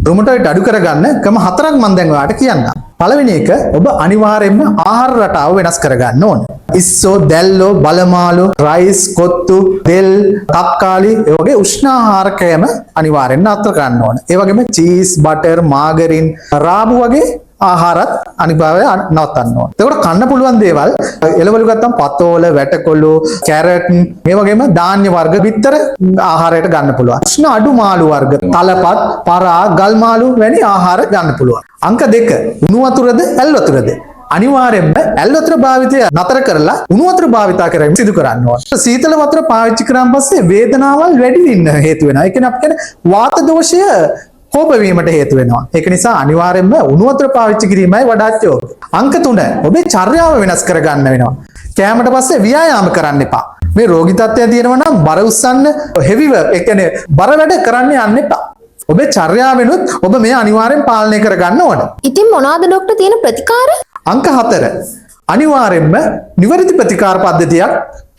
රුමටොයිඩ් අඩු කරගන්න ක්‍රම හතරක් මම දැන් ඔයාලට කියන්නම්. පළවෙනි එක ඔබ අනිවාර්යයෙන්ම ආහාර රටාව වෙනස් කරගන්න ඕනේ. ඉස්සෝ, දැල්ලෝ, බලමාළු, රයිස්, කොත්තු, තෙල්, තක්කාලි ඒ වගේ උෂ්ණ ආහාර කෑම අනිවාර්යෙන් නතර කරන්න ඕනේ. ඒ වගේම චීස්, බටර්, මාගරින්, රාබු වගේ ආහාරත් අනිවාර්යයෙන් නවත්තන්න ඕනේ. එතකොට කන්න පුළුවන් දේවල් එළවලු ගත්තම පතෝල, වැටකොළු, කැරට් මේ වගේම ධාන්‍ය වර්ග විතර ආහාරයට ගන්න පුළුවන්. උෂ්ණ අඩු මාළු වර්ග, තලපත්, පරා, ගල් මාළු වැනි ආහාර ගන්න පුළුවන්. අංක 2 උණු වතුරද ඇල් වතුරද? අනිවාර්යෙන්ම ඇල් වතුර භාවිතය නතර කරලා උණු වතුර භාවිතා කරගෙන සිදු කරන්න ඕනේ. සීතල වතුර පාවිච්චි කරාන් පස්සේ වේදනාවල් වැඩි වෙන්න හේතු වෙනවා. ඒ කියන්නේ අපි කියන්නේ වාත දෝෂය කෝප වීමට හේතු වෙනවා. ඒක නිසා අනිවාර්යෙන්ම උණු වතුර පාවිච්චි කිරීමයි වඩාත් යෝග්‍ය. අංක 3 ඔබේ චර්යාව වෙනස් කරගන්න වෙනවා. කෑමට පස්සේ ව්‍යායාම කරන්න එපා. මේ රෝගී තත්ත්වය තියෙනවා නම් බර උස්සන්න, හෙවි වර්ක් ඒ කියන්නේ බර වැඩ කරන්න යන්න එපා. ඔබේ චර්යාවෙනුත් ඔබ මේ අනිවාර්යෙන් පාලනය කරගන්න ඕන. ඉතින් මොනවාද ડોක්ටර් තියෙන ප්‍රතිකාර? අංක 4 අනිවාර්යෙන්ම නිවැරදි ප්‍රතිකාර පද්ධතියක්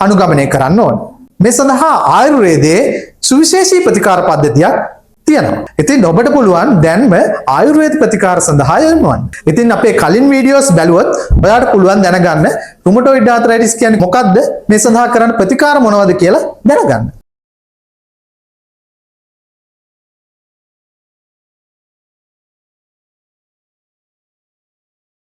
අනුගමනය කරන්න ඕන. මේ සඳහා ආයුර්වේදයේ සුවිශේෂී ප්‍රතිකාර පද්ධතියක් තියෙනවා. ඉතින් ඔබට පුළුවන් දැන්ම ආයුර්වේද ප්‍රතිකාර සඳහා යොමු වෙන්න. ඉතින් අපේ කලින් වීඩියෝස් බැලුවොත් ඔයාලට පුළුවන් දැනගන්න රුමටොයිඩ් ආතරයිටිස් කියන්නේ මොකක්ද? මේ සඳහා කරන්න ප්‍රතිකාර මොනවද කියලා දැනගන්න.